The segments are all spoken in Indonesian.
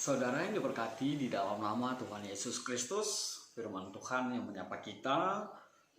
Saudara yang diberkati di dalam nama Tuhan Yesus Kristus, firman Tuhan yang menyapa kita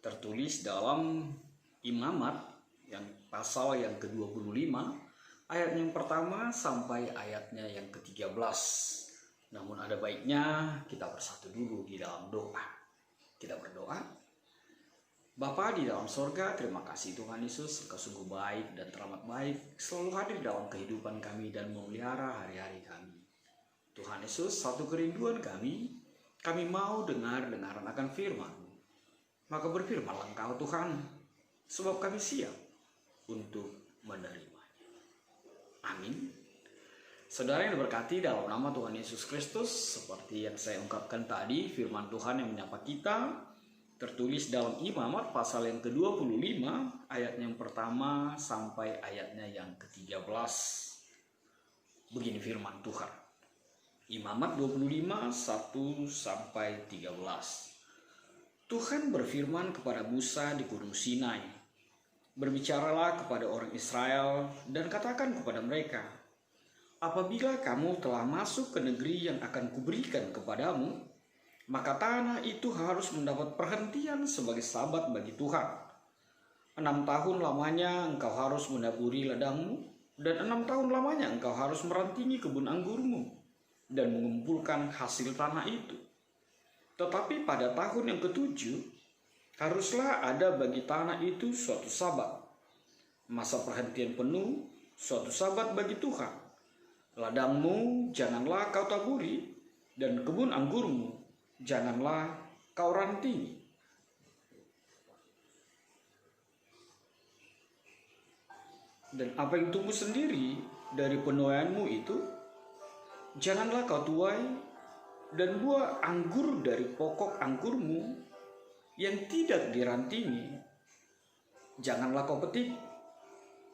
tertulis dalam Imamat yang pasal yang ke-25 ayat yang pertama sampai ayatnya yang ke-13. Namun ada baiknya kita bersatu dulu di dalam doa. Kita berdoa. Bapa di dalam sorga, terima kasih Tuhan Yesus, Engkau sungguh baik dan teramat baik, selalu hadir dalam kehidupan kami dan memelihara hari-hari kami. Tuhan Yesus, satu kerinduan kami mau dengar-dengaran akan firman-Mu. Maka berfirmanlah Engkau Tuhan, sebab kami siap untuk menerimanya. Amin. Saudara yang diberkati dalam nama Tuhan Yesus Kristus, seperti yang saya ungkapkan tadi, firman Tuhan yang menyapa kita tertulis dalam Imamat pasal yang ke-25 ayat yang pertama sampai ayatnya yang ke-13. Begini firman Tuhan. Imamat 25 1 sampai 13. Tuhan berfirman kepada Musa di Gunung Sinai, berbicaralah kepada orang Israel dan katakan kepada mereka, apabila kamu telah masuk ke negeri yang akan kuberikan kepadamu, maka tanah itu harus mendapat perhentian sebagai sabat bagi Tuhan. 6 tahun lamanya engkau harus menaburi ladangmu, dan 6 tahun lamanya engkau harus merantingi kebun anggurmu dan mengumpulkan hasil tanah itu. Tetapi pada tahun yang ke-7 haruslah ada bagi tanah itu suatu sabat, masa perhentian penuh, suatu sabat bagi Tuhan. Ladangmu janganlah kau taburi, dan kebun anggurmu janganlah kau rantingi. Dan apa yang tumbuh sendiri dari penuaianmu itu janganlah kau tuai, dan buah anggur dari pokok anggurmu yang tidak dirantingi janganlah kau petik.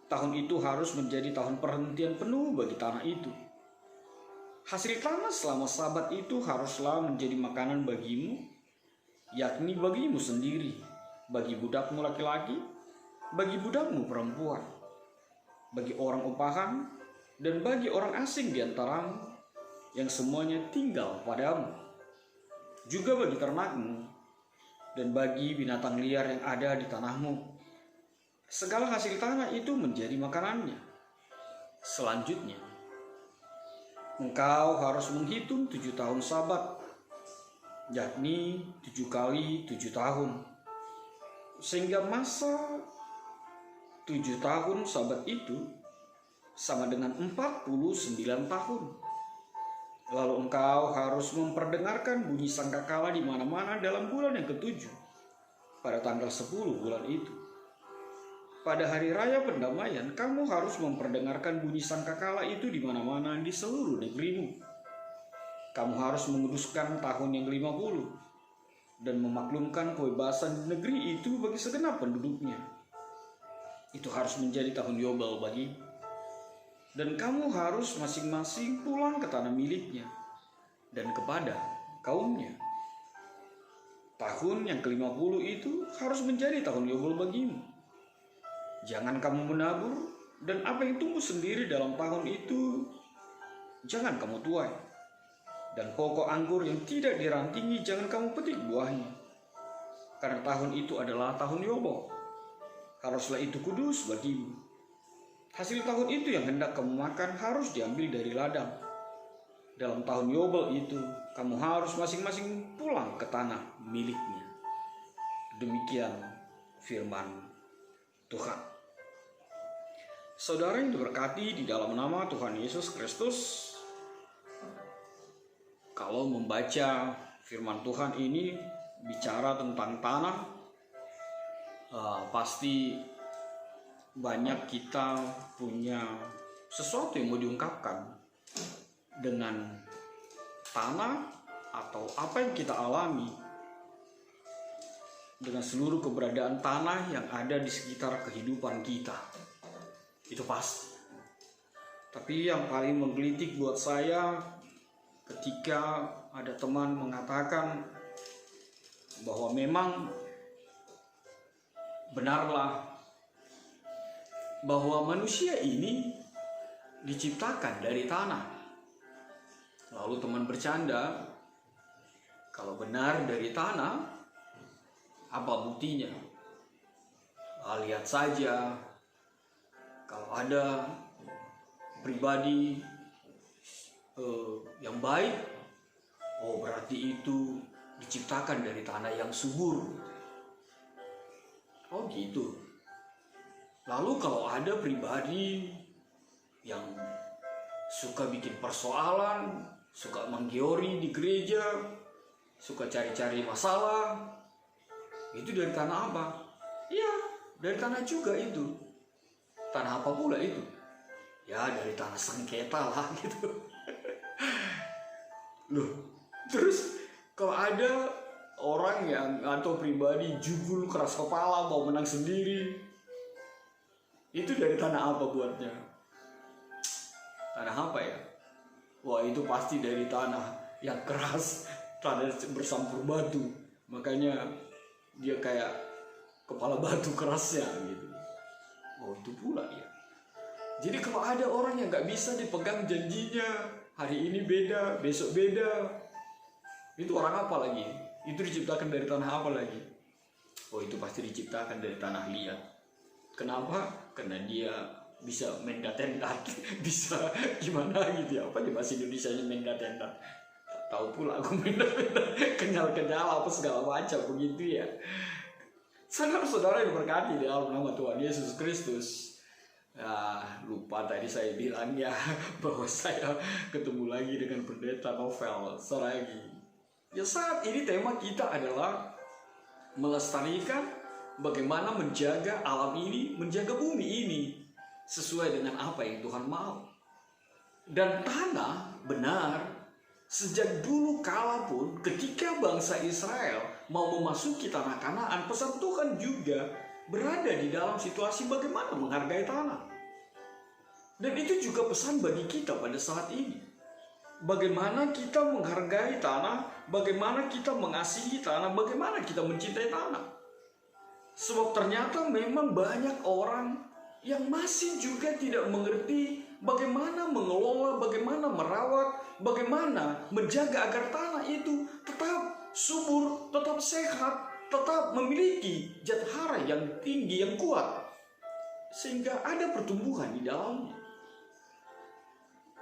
Tahun itu harus menjadi tahun perhentian penuh bagi tanah itu. Hasil tanah selama sabat itu haruslah menjadi makanan bagimu, yakni bagimu sendiri, bagi budakmu laki-laki, bagi budakmu perempuan, bagi orang upahan, dan bagi orang asing di antaramu, yang semuanya tinggal padamu, juga bagi ternakmu, dan bagi binatang liar yang ada di tanahmu. Segala hasil tanah itu menjadi makanannya. Selanjutnya, engkau harus menghitung 7 tahun sabat, yakni 7 kali 7 tahun, sehingga masa 7 tahun sabat itu sama dengan 49 tahun. Lalu engkau harus memperdengarkan bunyi sangkakala di mana-mana dalam bulan yang ke-7, pada tanggal 10 bulan itu. Pada hari raya pendamaian, kamu harus memperdengarkan bunyi sangkakala itu di mana-mana di seluruh negerimu. Kamu harus menguduskan tahun yang ke-50 dan memaklumkan kebebasan di negeri itu bagi segenap penduduknya. Itu harus menjadi tahun Yobel bagimu. Dan kamu harus masing-masing pulang ke tanah miliknya dan kepada kaumnya. Tahun yang ke-50 itu harus menjadi tahun Yobel bagimu. Jangan kamu menabur, dan apa yang tumbuh sendiri dalam tahun itu jangan kamu tuai. Dan pokok anggur yang tidak dirantingi jangan kamu petik buahnya. Karena tahun itu adalah tahun Yobel. Haruslah itu kudus bagimu. Hasil tahun itu yang hendak kamu makan harus diambil dari ladang. Dalam tahun Yobel itu, kamu harus masing-masing pulang ke tanah miliknya. Demikian firman Tuhan. Saudara yang diberkati di dalam nama Tuhan Yesus Kristus, kalau membaca firman Tuhan ini bicara tentang tanah, pasti banyak kita punya sesuatu yang mau diungkapkan dengan tanah atau apa yang kita alami dengan seluruh keberadaan tanah yang ada di sekitar kehidupan kita. Itu pasti. Tapi yang paling menggelitik buat saya ketika ada teman mengatakan bahwa memang benarlah bahwa manusia ini diciptakan dari tanah. Lalu teman bercanda, kalau benar dari tanah, apa buktinya? Lihat saja, kalau ada pribadi yang baik, oh berarti itu diciptakan dari tanah yang subur. Oh gitu. Lalu kalau ada pribadi yang suka bikin persoalan, suka menggeori di gereja, suka cari-cari masalah, itu dari tanah apa? Iya, dari tanah juga itu. Tanah apa pula itu? Ya dari tanah sengketa lah gitu. Loh, terus kalau ada orang yang atau pribadi jubul keras kepala mau menang sendiri, itu dari tanah apa buatnya? Tanah apa ya? Wah itu pasti dari tanah yang keras, tanah bersampur batu, makanya dia kayak kepala batu kerasnya gitu. Oh itu pula ya. Jadi kalau ada orang yang gak bisa dipegang janjinya, hari ini beda, besok beda, itu orang apa lagi? Itu diciptakan dari tanah apa lagi? Oh itu pasti diciptakan dari tanah liat. Kenapa? Karena dia bisa mendatendat, bisa gimana gitu ya? Apa di bahasa Indonesia-nya mendatendat? Tahu pula aku mendatendat, kenyal-kenyal apa segala macam begitu ya. Saudara-saudara yang berkati di dalam nama Tuhan Yesus Kristus. Ya, lupa tadi saya bilang ya bahwa saya ketemu lagi dengan pendeta Novel Saragi. Ya saat ini tema kita adalah melestarikan bagaimana menjaga alam ini, menjaga bumi ini sesuai dengan apa yang Tuhan mau. Dan tanah benar, sejak dulu kala pun ketika bangsa Israel mau memasuki tanah Kanaan, pesan Tuhan juga berada di dalam situasi bagaimana menghargai tanah. Dan itu juga pesan bagi kita pada saat ini. Bagaimana kita menghargai tanah, bagaimana kita mengasihi tanah, bagaimana kita mencintai tanah. Sebab ternyata memang banyak orang yang masih juga tidak mengerti bagaimana mengelola, bagaimana merawat, bagaimana menjaga agar tanah itu tetap subur, tetap sehat, tetap memiliki zat hara yang tinggi, yang kuat, sehingga ada pertumbuhan di dalamnya.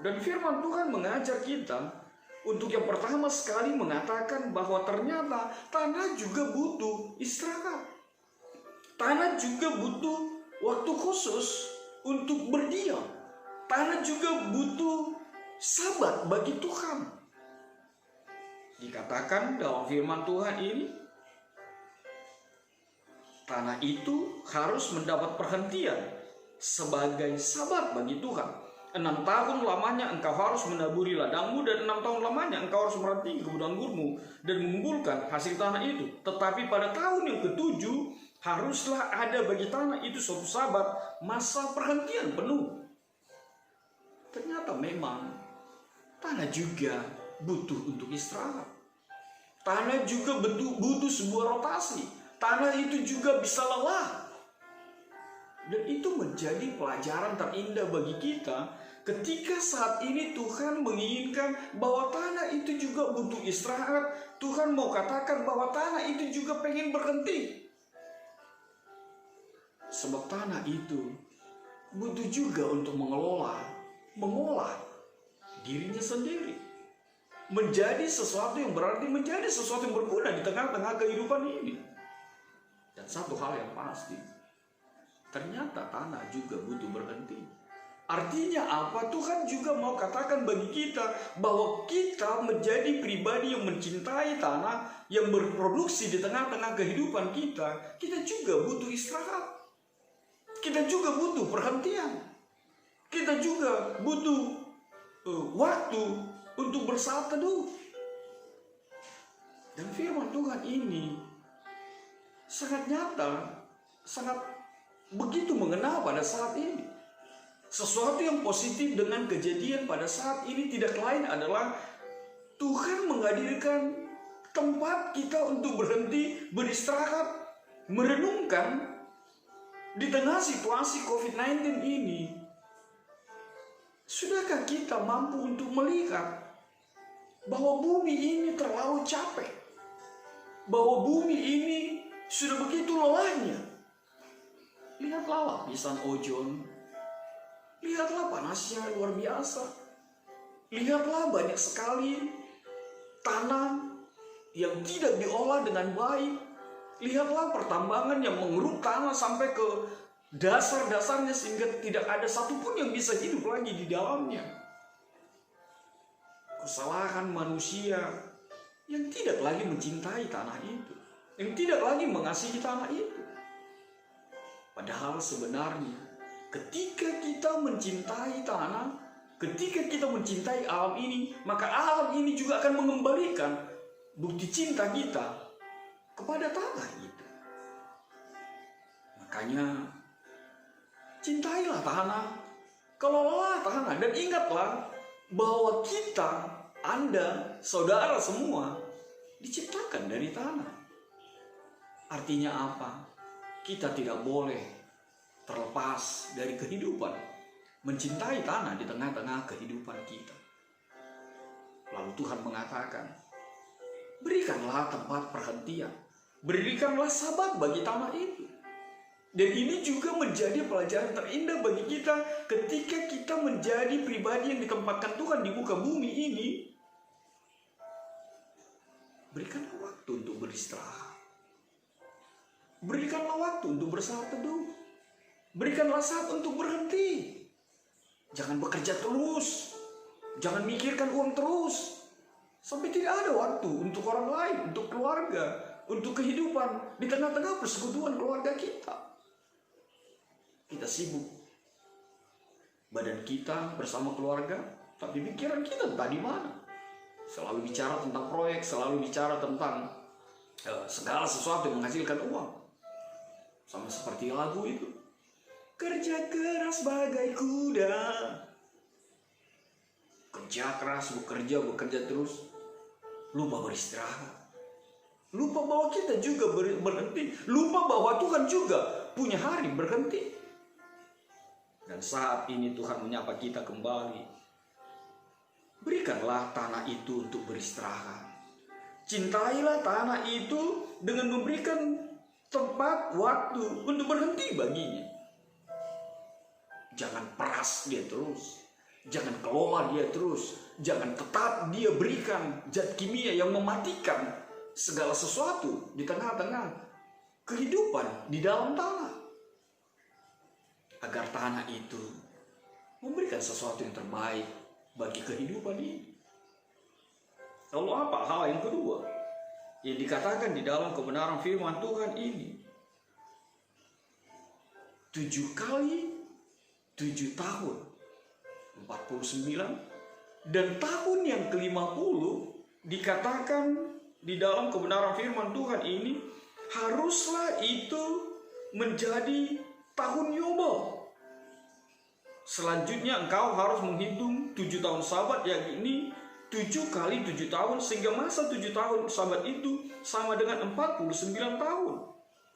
Dan firman Tuhan mengajar kita untuk yang pertama sekali mengatakan bahwa ternyata tanah juga butuh istirahat. Tanah juga butuh waktu khusus untuk berdiam. Tanah juga butuh sabat bagi Tuhan. Dikatakan dalam firman Tuhan ini, tanah itu harus mendapat perhentian sebagai sabat bagi Tuhan. 6 tahun lamanya engkau harus menaburi ladangmu, dan 6 tahun lamanya engkau harus meranting kebun anggurmu dan mengumpulkan hasil tanah itu. Tetapi pada tahun yang ke-7 haruslah ada bagi tanah itu suatu sabat, masa perhentian penuh. Ternyata memang tanah juga butuh untuk istirahat. Tanah juga butuh sebuah rotasi. Tanah itu juga bisa lelah. Dan itu menjadi pelajaran terindah bagi kita ketika saat ini Tuhan menginginkan bahwa tanah itu juga butuh istirahat. Tuhan mau katakan bahwa tanah itu juga pengen berhenti. Sebab tanah itu butuh juga untuk mengolah dirinya sendiri. Menjadi sesuatu yang berarti, menjadi sesuatu yang berguna di tengah-tengah kehidupan ini. Dan satu hal yang pasti, ternyata tanah juga butuh berhenti. Artinya apa? Tuhan juga mau katakan bagi kita bahwa kita menjadi pribadi yang mencintai tanah, yang berproduksi di tengah-tengah kehidupan kita. Kita juga butuh istirahat. Kita juga butuh perhentian. Kita juga butuh waktu untuk bersaat teduh. Dan firman Tuhan ini sangat nyata, sangat begitu mengena pada saat ini. Sesuatu yang positif dengan kejadian pada saat ini tidak lain adalah Tuhan menghadirkan tempat kita untuk berhenti, beristirahat, merenungkan di tengah situasi COVID-19 ini. Sudahkah kita mampu untuk melihat bahwa bumi ini terlalu capek, bahwa bumi ini sudah begitu lelahnya. Lihatlah lapisan ozon, lihatlah panasnya luar biasa, lihatlah banyak sekali tanah yang tidak diolah dengan baik, lihatlah pertambangan yang mengeruk tanah sampai ke dasar-dasarnya sehingga tidak ada satupun yang bisa hidup lagi di dalamnya. Kesalahan manusia yang tidak lagi mencintai tanah itu, yang tidak lagi mengasihi tanah itu. Padahal sebenarnya ketika kita mencintai tanah, ketika kita mencintai alam ini, maka alam ini juga akan mengembalikan bukti cinta kita kepada tanah itu. Makanya cintailah tanah, kelolalah tanah, dan ingatlah bahwa kita, Anda, saudara semua diciptakan dari tanah. Artinya apa? Kita tidak boleh terlepas dari kehidupan, mencintai tanah di tengah-tengah kehidupan kita. Lalu Tuhan mengatakan, berikanlah tempat perhentian, berikanlah sabat bagi tanah itu. Dan ini juga menjadi pelajaran terindah bagi kita ketika kita menjadi pribadi yang ditempatkan Tuhan di muka bumi ini. Berikanlah waktu untuk beristirahat. Berikanlah waktu untuk bersaat teduh. Berikanlah saat untuk berhenti. Jangan bekerja terus. Jangan mikirkan uang terus. Sampai tidak ada waktu untuk orang lain, untuk keluarga, untuk kehidupan di tengah-tengah persekutuan keluarga kita. Kita sibuk, badan kita bersama keluarga, tapi pikiran kita entah di mana. Selalu bicara tentang proyek, selalu bicara tentang segala sesuatu yang menghasilkan uang. Sama seperti lagu itu. Kerja keras bagai kuda. Kerja keras, bekerja terus. Lupa beristirahat. Lupa bahwa kita juga berhenti. Lupa bahwa Tuhan juga punya hari berhenti. Dan saat ini Tuhan menyapa kita kembali. Berikanlah tanah itu untuk beristirahat. Cintailah tanah itu dengan memberikan tempat, waktu untuk berhenti baginya. Jangan peras dia terus. Jangan kelola dia terus. Jangan tetap dia berikan zat kimia yang mematikan segala sesuatu di tengah-tengah kehidupan di dalam tanah. Agar tanah itu memberikan sesuatu yang terbaik bagi kehidupan ini. Lalu apa hal yang kedua yang dikatakan di dalam kebenaran firman Tuhan ini? 7 kali 7 tahun 49, dan tahun yang ke-50 dikatakan di dalam kebenaran firman Tuhan ini haruslah itu menjadi tahun Yobel. Selanjutnya engkau harus menghitung 7 tahun Sabat, yakni 7 kali 7 tahun, sehingga masa 7 tahun Sabat itu sama dengan 49 tahun.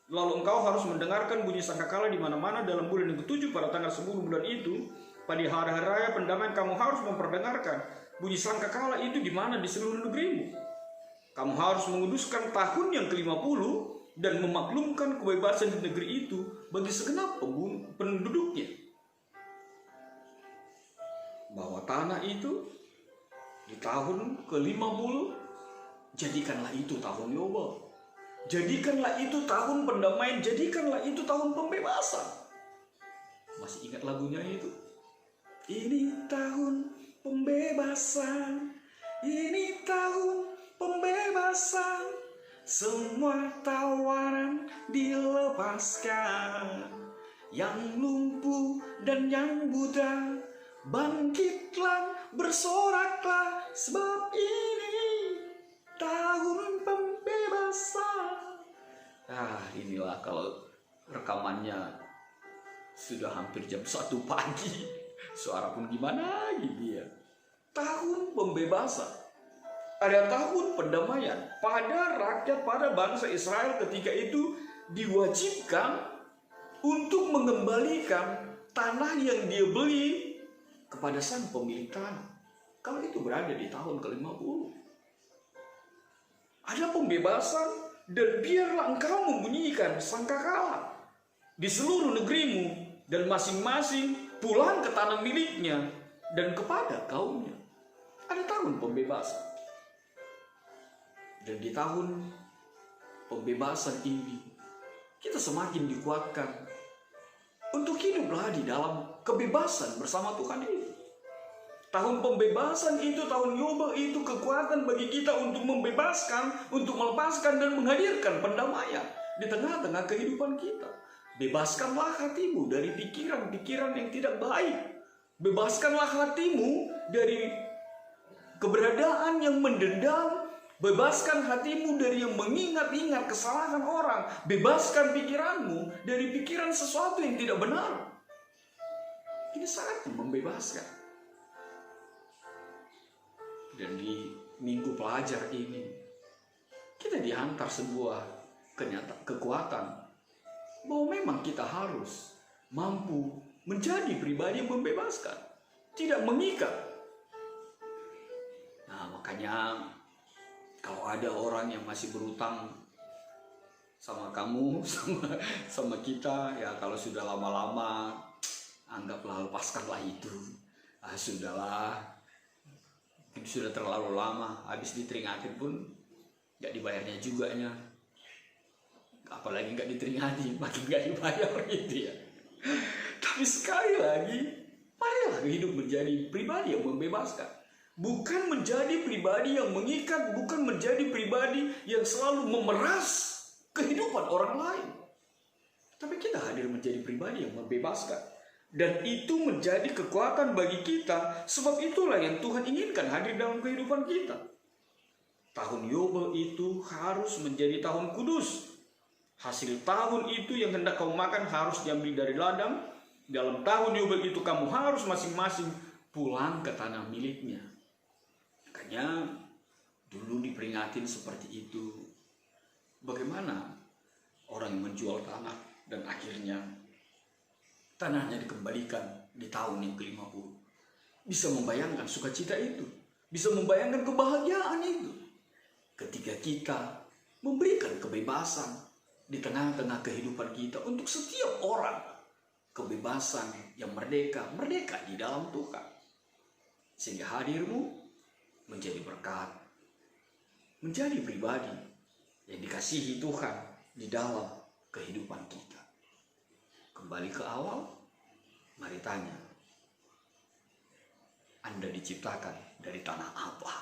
Lalu engkau harus mendengarkan bunyi sangkakala di mana-mana dalam bulan yang ke-7 pada tanggal 10 bulan itu. Pada hari-hari raya pendamaian kamu harus memperdengarkan bunyi sangkakala itu di mana di seluruh negerimu. Kamu harus menguduskan tahun yang ke-50 dan memaklumkan kebebasan di negeri itu bagi segenap penduduknya. Bahwa tanah itu di tahun ke-50, jadikanlah itu tahun Yobel. Jadikanlah itu tahun pendamaian, jadikanlah itu tahun pembebasan. Masih ingat lagunya itu? Ini tahun pembebasan, ini tahun pembebasan. Semua tawanan dilepaskan. Yang lumpuh dan yang buta, bangkitlah, bersoraklah, sebab ini tahun pembebasan. Inilah kalau rekamannya sudah hampir jam 1 pagi. Suara pun gimana gitu ya. Tahun pembebasan. Ada tahun pendamaian pada rakyat, pada bangsa Israel ketika itu diwajibkan untuk mengembalikan tanah yang dia beli kepada sang pemilik tanah. kalau itu berada di tahun ke-50. Ada pembebasan, dan biarlah engkau membunyikan sangkakala di seluruh negerimu, dan masing-masing pulang ke tanah miliknya dan kepada kaumnya. Ada tahun pembebasan. Dan di tahun pembebasan ini, kita semakin dikuatkan untuk hiduplah di dalam kebebasan bersama Tuhan ini. Tahun pembebasan itu, tahun Yobel itu kekuatan bagi kita untuk membebaskan, untuk melepaskan dan menghadirkan pendamaian di tengah-tengah kehidupan kita. Bebaskanlah hatimu dari pikiran-pikiran yang tidak baik. Bebaskanlah hatimu dari keberadaan yang mendendam. Bebaskan hatimu dari yang mengingat-ingat kesalahan orang. Bebaskan pikiranmu dari pikiran sesuatu yang tidak benar. Ini saatnya membebaskan. Dan di minggu pelajar ini, kita dihantar sebuah kekuatan bahwa memang kita harus mampu menjadi pribadi yang membebaskan, tidak mengikat. Nah, makanya kalau ada orang yang masih berutang sama kamu, sama kita, ya kalau sudah lama-lama, anggaplah lepaskanlah itu. Sudahlah. Sudah terlalu lama, habis diteringatin pun gak dibayarnya juga nya. Apalagi gak diteringatin, makin gak dibayar gitu ya. Tapi sekali lagi, marilah hidup menjadi pribadi yang membebaskan. Bukan menjadi pribadi yang mengikat, bukan menjadi pribadi yang selalu memeras kehidupan orang lain. Tapi kita hadir menjadi pribadi yang membebaskan. Dan itu menjadi kekuatan bagi kita. Sebab itulah yang Tuhan inginkan hadir dalam kehidupan kita. Tahun Yobel itu harus menjadi tahun kudus. Hasil tahun itu yang hendak kamu makan harus diambil dari ladang. Dalam tahun Yobel itu kamu harus masing-masing pulang ke tanah miliknya. Makanya dulu diperingatin seperti itu. Bagaimana orang yang menjual tanah dan akhirnya tanahnya dikembalikan di tahun yang ke-50. Bisa membayangkan sukacita itu. Bisa membayangkan kebahagiaan itu. Ketika kita memberikan kebebasan di tengah-tengah kehidupan kita untuk setiap orang. Kebebasan yang merdeka di dalam Tuhan. Sehingga hadirmu menjadi berkat. Menjadi pribadi yang dikasihi Tuhan di dalam kehidupan kita. Kembali ke awal, mari tanya, Anda diciptakan dari tanah apa?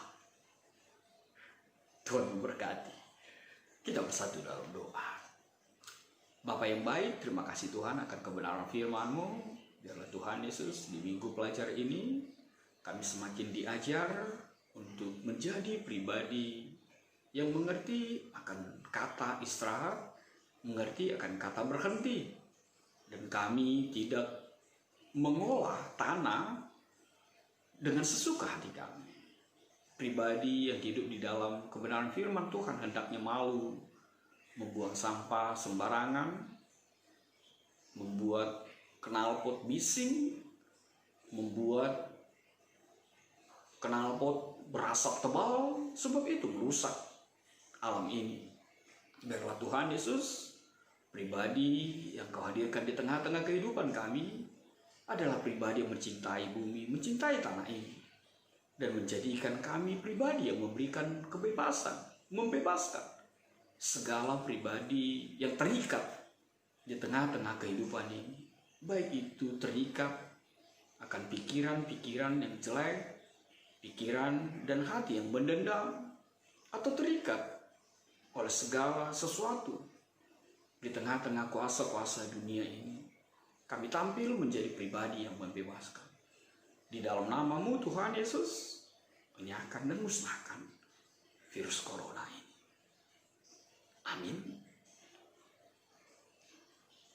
Tuhan memberkati. Kita bersatu dalam doa. Bapa yang baik, terima kasih Tuhan akan kebenaran firman-Mu. Biarlah Tuhan Yesus di minggu pelajar ini, kami semakin diajar untuk menjadi pribadi yang mengerti akan kata istirahat, mengerti akan kata berhenti. Dan kami tidak mengolah tanah dengan sesuka hati kami. Pribadi yang hidup di dalam kebenaran firman Tuhan hendaknya malu membuang sampah sembarangan, membuat knalpot bising, membuat knalpot berasap tebal, sebab itu merusak alam ini. Biarlah Tuhan Yesus, pribadi yang Kau hadirkan di tengah-tengah kehidupan kami adalah pribadi yang mencintai bumi, mencintai tanah ini. Dan menjadikan kami pribadi yang memberikan kebebasan, membebaskan segala pribadi yang terikat di tengah-tengah kehidupan ini. Baik itu terikat akan pikiran-pikiran yang jelek, pikiran dan hati yang mendendam, atau terikat oleh segala sesuatu di tengah-tengah kuasa-kuasa dunia ini. Kami tampil menjadi pribadi yang membebaskan. Di dalam nama-Mu Tuhan Yesus, enyahkan dan musnahkan virus corona ini. Amin.